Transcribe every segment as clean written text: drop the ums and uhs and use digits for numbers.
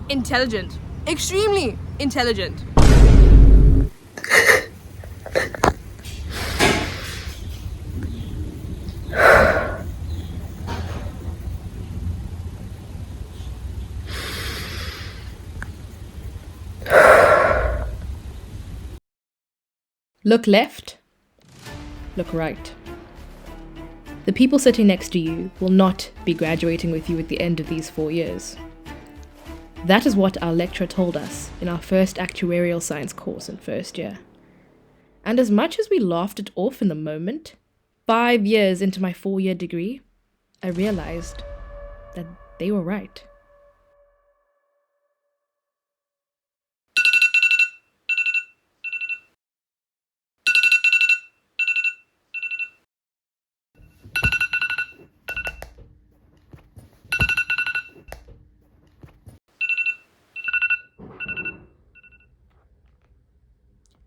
intelligent. Extremely intelligent. Look left, look right. The people sitting next to you will not be graduating with you at the end of these 4 years. That is what our lecturer told us in our first Actuarial Science course in first year. And as much as we laughed it off in the moment, 5 years into my 4-year degree, I realized that they were right.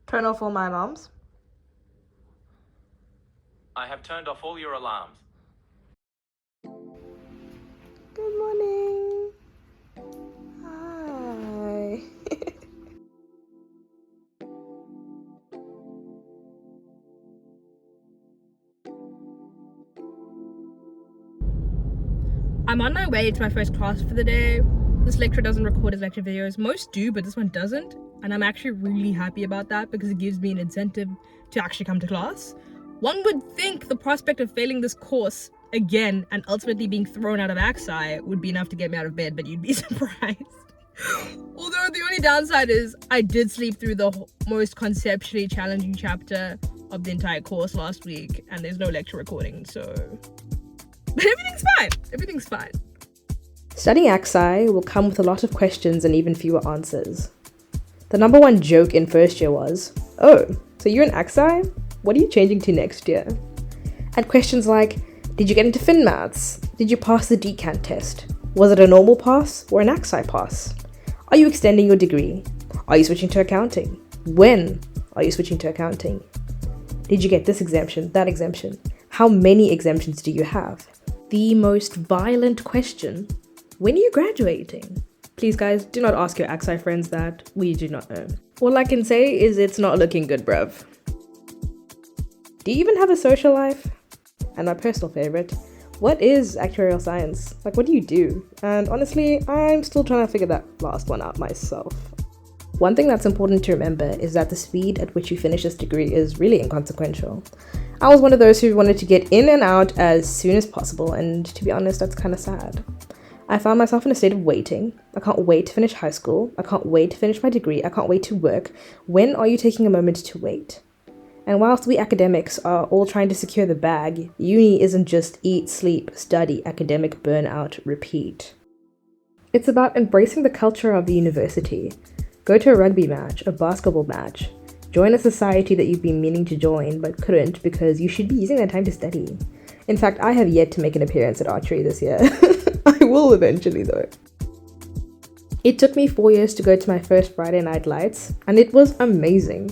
Turn off all my alarms. I have turned off all your alarms. Good morning. Hi. I'm on my way to my first class for the day. This lecturer doesn't record his lecture videos. Most do, but this one doesn't. And I'm actually really happy about that because it gives me an incentive to actually come to class. One would think the prospect of failing this course again and ultimately being thrown out of AXI would be enough to get me out of bed, but you'd be surprised. Although the only downside is I did sleep through the most conceptually challenging chapter of the entire course last week and there's no lecture recording, so... But everything's fine. Studying AXI will come with a lot of questions and even fewer answers. The number one joke in first year was, oh, so you're in AXI? What are you changing to next year? And questions like, did you get into fin maths? Did you pass the decant test? Was it a normal pass or an AXI pass? Are you extending your degree? Are you switching to accounting? When are you switching to accounting? Did you get this exemption, that exemption? How many exemptions do you have? The most violent question, when are you graduating? Please guys, do not ask your AXI friends that. We do not know. All I can say is it's not looking good, bruv. Do you even have a social life? And my personal favorite, what is actuarial science? Like, what do you do? And honestly, I'm still trying to figure that last one out myself. One thing that's important to remember is that the speed at which you finish this degree is really inconsequential. I was one of those who wanted to get in and out as soon as possible, and to be honest, that's kind of sad. I found myself in a state of waiting. I can't wait to finish high school. I can't wait to finish my degree. I can't wait to work. When are you taking a moment to wait? And whilst we academics are all trying to secure the bag, uni isn't just eat, sleep, study, academic burnout, repeat. It's about embracing the culture of the university. Go to a rugby match, a basketball match. Join a society that you've been meaning to join but couldn't because you should be using that time to study. In fact, I have yet to make an appearance at archery this year. I will eventually though. It took me 4 years to go to my first Friday night lights, and it was amazing.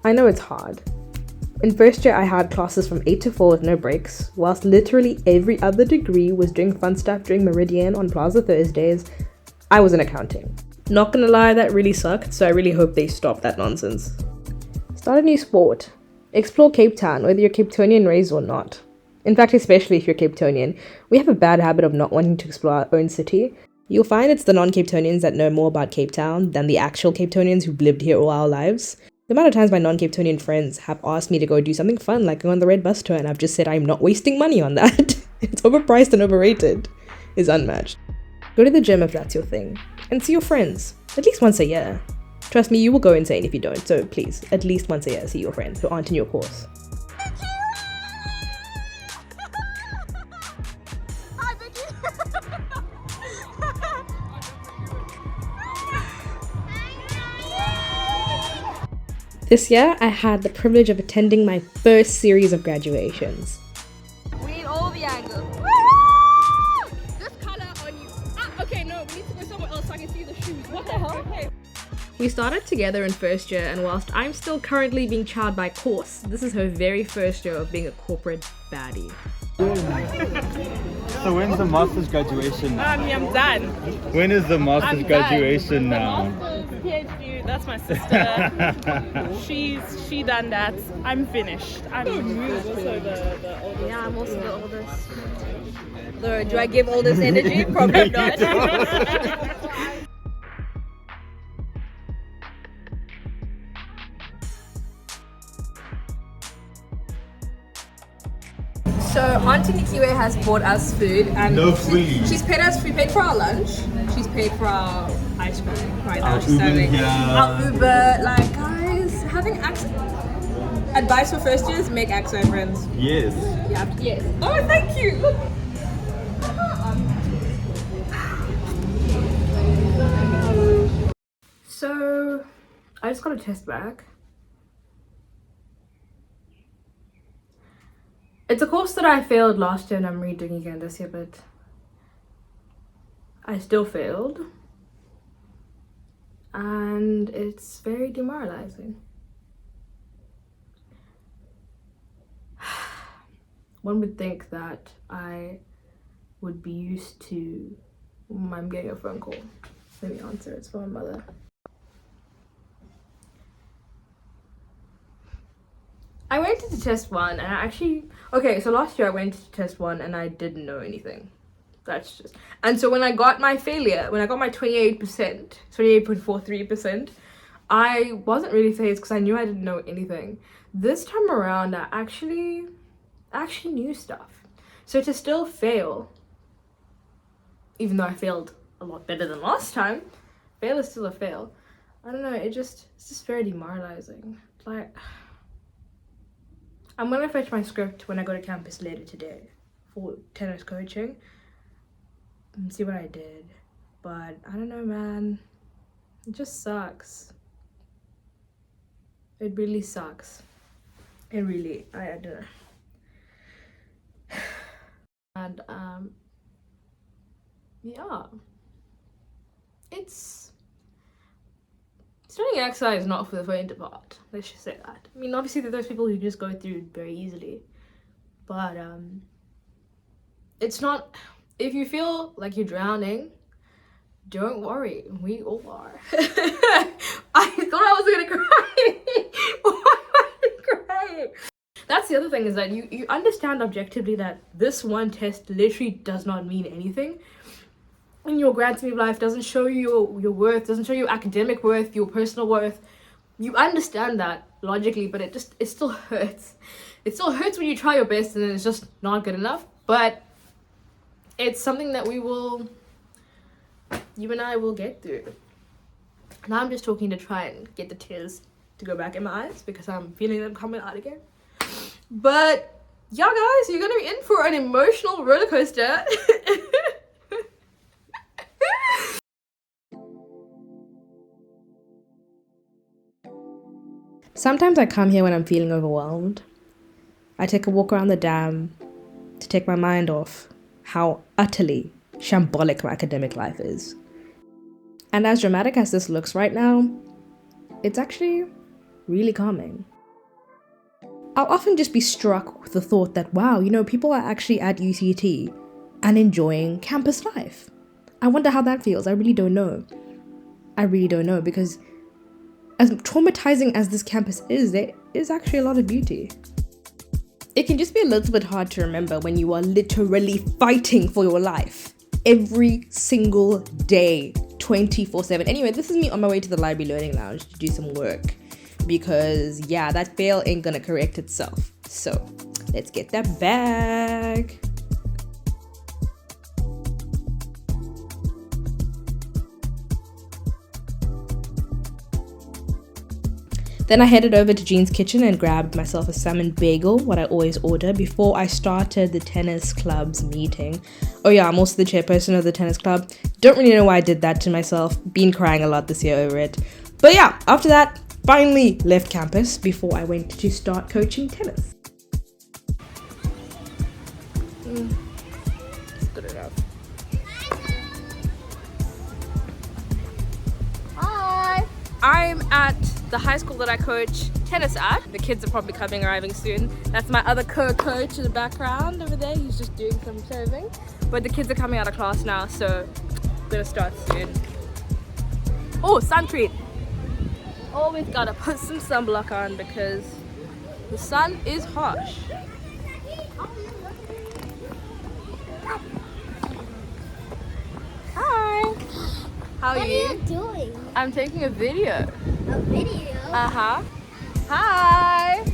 I know it's hard. In first year I had classes from 8 to 4 with no breaks, whilst literally every other degree was doing fun stuff during Meridian on Plaza Thursdays. I was in accounting. Not gonna lie, that really sucked, so I really hope they stop that nonsense. Start a new sport. Explore Cape Town, whether you're Cape Townian raised or not. In fact, especially if you're Cape Townian, we have a bad habit of not wanting to explore our own city. You'll find it's the non-Cape Townians that know more about Cape Town than the actual Cape Townians who've lived here all our lives. The amount of times my non-Cape Townian friends have asked me to go do something fun like go on the Red Bus tour, and I've just said I'm not wasting money on that. It's overpriced and overrated. It's unmatched. Go to the gym if that's your thing. And see your friends, at least once a year. Trust me, you will go insane if you don't, so please, at least once a year, see your friends who aren't in your course. Hi, Vicky. This year, I had the privilege of attending my first series of graduations. We need all the angles. This color on you. Okay, no, we need to go somewhere else so I can see the shoes. What the hell? Okay. We started together in first year, and whilst I'm still currently being chowed by course, this is her very first year of being a corporate baddie. So when's the master's graduation now? I'm done. When is the master's I'm graduation done. now? The master's, PhD, that's my sister. She done that. I'm finished. I'm also the oldest. Yeah, I'm also the oldest. So, do I give all this energy? Probably not. So Auntie Nikiwe has bought us food and she's paid us. We paid for our lunch. She's paid for our ice cream. Right now she's serving our Uber. Like guys, having accent. Advice for first years: make accent friends. Yes. You have to. Yes. Oh, thank you. Look. So I just got a test back. It's a course that I failed last year and I'm redoing again this year, but I still failed. And it's very demoralizing. One would think that I would be used to... I'm getting a phone call. Let me answer. It's from my mother. I went into test one and I actually... Okay, so last year I went to test one and I didn't know anything. That's just... And so when I got my failure, when I got my 28%, 28.43%, I wasn't really phased because I knew I didn't know anything. This time around, I actually knew stuff. So to still fail, even though I failed a lot better than last time, fail is still a fail. I don't know, it's just very demoralizing. Like... I'm gonna fetch my script when I go to campus later today for tennis coaching and see what I did. But I don't know, man. It just sucks. It really sucks. It really, I don't know. And yeah. Studying exercise is not for the faint of heart. Let's just say that. I mean, obviously there are those people who just go through it very easily. But it's not... If you feel like you're drowning, don't worry. We all are. I thought I was gonna cry. Why am I crying? That's the other thing, is that you understand objectively that this one test literally does not mean anything. In your grand scheme of life, doesn't show you your worth, doesn't show you academic worth, your personal worth. You understand that logically, but it still hurts. It still hurts when you try your best and then it's just not good enough. But it's something that you and I will get through. Now I'm just talking to try and get the tears to go back in my eyes because I'm feeling them coming out again. But yeah, guys, you're gonna be in for an emotional roller coaster. Sometimes I come here when I'm feeling overwhelmed. I take a walk around the dam to take my mind off how utterly shambolic my academic life is. And as dramatic as this looks right now, it's actually really calming. I'll often just be struck with the thought that, wow, people are actually at UCT and enjoying campus life. I wonder how that feels. I really don't know. Because as traumatizing as this campus is, there is actually a lot of beauty. It can just be a little bit hard to remember when you are literally fighting for your life every single day, 24/7. Anyway, this is me on my way to the library learning lounge to do some work because yeah, that fail ain't gonna correct itself. So let's get that bag. Then I headed over to Jean's kitchen and grabbed myself a salmon bagel, what I always order, before I started the tennis club's meeting. Oh yeah, I'm also the chairperson of the tennis club. Don't really know why I did that to myself. Been crying a lot this year over it. But yeah, after that, finally left campus before I went to start coaching tennis. It's good enough. Hi! I'm at the high school that I coach tennis at. The kids are probably arriving soon. That's my other co-coach in the background over there. He's just doing some serving. But the kids are coming out of class now, so I'm gonna start soon. Oh, sun cream. Always gotta put some sunblock on because the sun is harsh. Hi. How are you? What are you doing? I'm taking a video. A video? Uh-huh. Hi.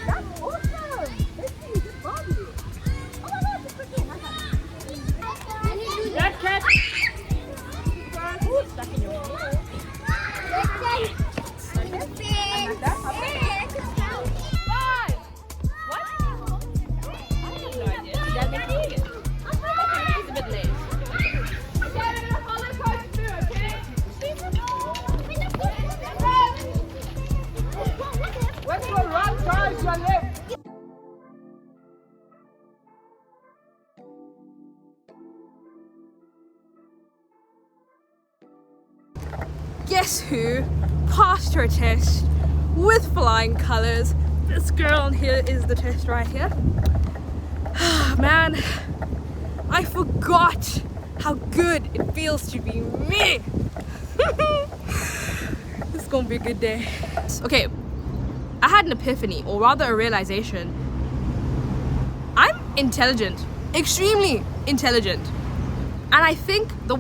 That's awesome. Let's see, this Barbie. Oh my God, it's freaking awesome. That cat. Ooh, stuck in your ear. Five. What? I have no idea. That makes it. He's a bit late. Guess who passed her test with flying colors? This girl here is the test right here. Man, I forgot how good it feels to be me. This is gonna be a good day. Okay, I had an epiphany, or rather a realization. I'm intelligent, extremely intelligent. And I think the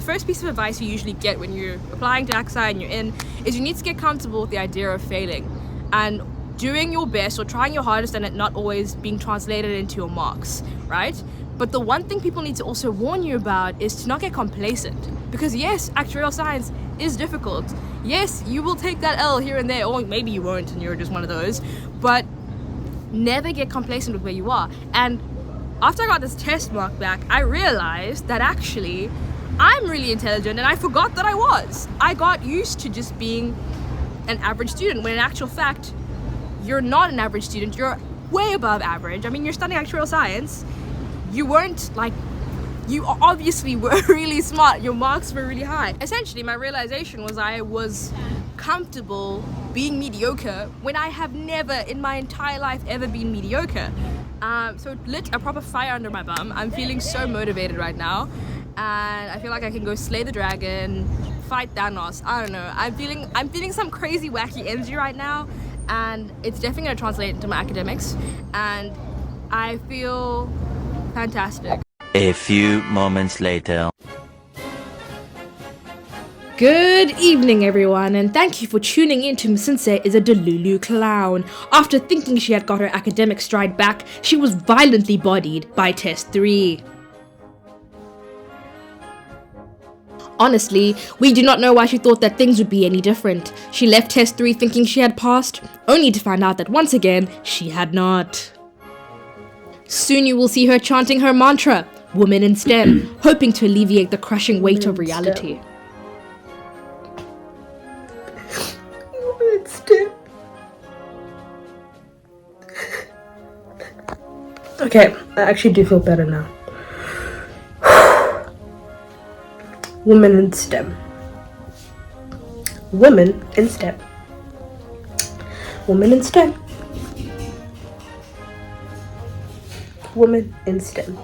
first piece of advice you usually get when you're applying to AXA and you're in is you need to get comfortable with the idea of failing and doing your best or trying your hardest and it not always being translated into your marks, right? But the one thing people need to also warn you about is to not get complacent. Because yes, actuarial science is difficult. Yes, you will take that L here and there, or maybe you won't and you're just one of those, but never get complacent with where you are. And after I got this test mark back, I realized that actually I'm really intelligent and I forgot that I was. I got used to just being an average student when in actual fact, you're not an average student, you're way above average. I mean, you're studying actuarial science. You weren't like, you obviously were really smart, your marks were really high. Essentially, my realization was I was comfortable being mediocre when I have never in my entire life ever been mediocre. So it lit a proper fire under my bum. I'm feeling so motivated right now and I feel like I can go slay the dragon, fight Thanos. I don't know. I'm feeling some crazy wacky energy right now and it's definitely going to translate into my academics and I feel fantastic. A few moments later. Good evening, everyone, and thank you for tuning in to Miss Sensei is a Delulu clown. After thinking she had got her academic stride back, she was violently bodied by Test 3. Honestly, we do not know why she thought that things would be any different. She left Test 3 thinking she had passed, only to find out that once again, she had not. Soon you will see her chanting her mantra, Woman in STEM, hoping to alleviate the crushing weight of reality. Okay, I actually do feel better now. Women in STEM. Women in STEM. Women in STEM. Women in STEM.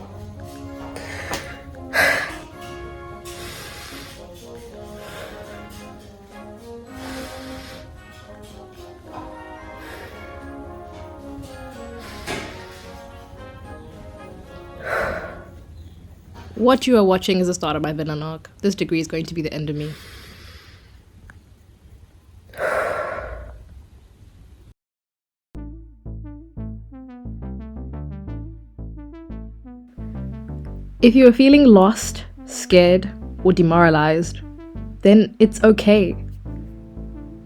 What you are watching is the start of my villain arc. This degree is going to be the end of me. If you are feeling lost, scared, or demoralized, then it's okay.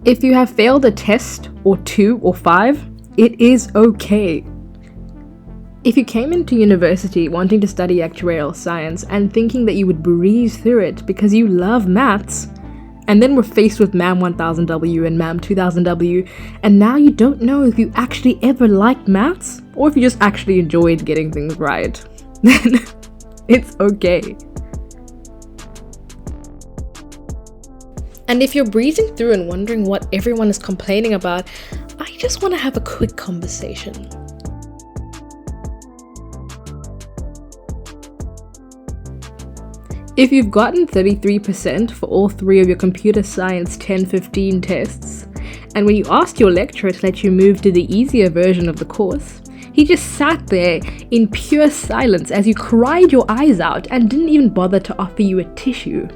If you have failed a test, or 2 or 5, it is okay. If you came into university wanting to study actuarial science and thinking that you would breeze through it because you love maths, and then were faced with MAM 1000W and MAM 2000W, and now you don't know if you actually ever liked maths, or if you just actually enjoyed getting things right, then it's okay. And if you're breezing through and wondering what everyone is complaining about, I just want to have a quick conversation. If you've gotten 33% for all 3 of your computer science 10-15 tests, and when you asked your lecturer to let you move to the easier version of the course, he just sat there in pure silence as you cried your eyes out and didn't even bother to offer you a tissue.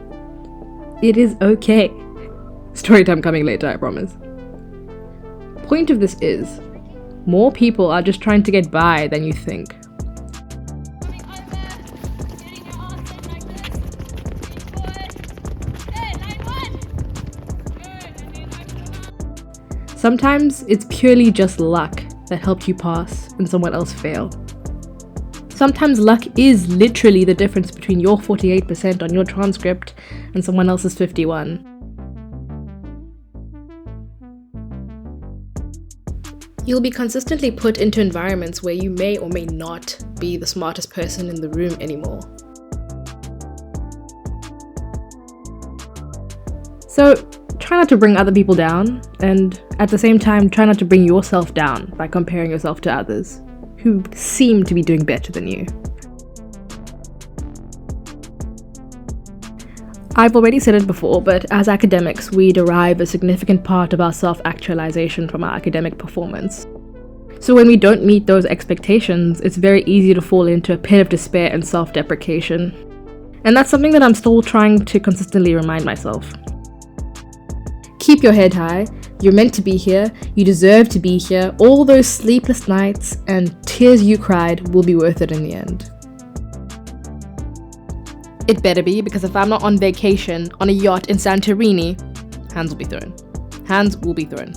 It is okay. Story time coming later, I promise. Point of this is, more people are just trying to get by than you think. Sometimes it's purely just luck that helped you pass and someone else fail. Sometimes luck is literally the difference between your 48% on your transcript and someone else's 51. You'll be consistently put into environments where you may or may not be the smartest person in the room anymore. So try not to bring other people down, and at the same time try not to bring yourself down by comparing yourself to others who seem to be doing better than you. I've already said it before, but as academics, we derive a significant part of our self-actualization from our academic performance. So when we don't meet those expectations, it's very easy to fall into a pit of despair and self-deprecation. And that's something that I'm still trying to consistently remind myself. Keep your head high. You're meant to be here. You deserve to be here. All those sleepless nights and tears you cried will be worth it in the end. It better be, because if I'm not on vacation on a yacht in Santorini, hands will be thrown. Hands will be thrown.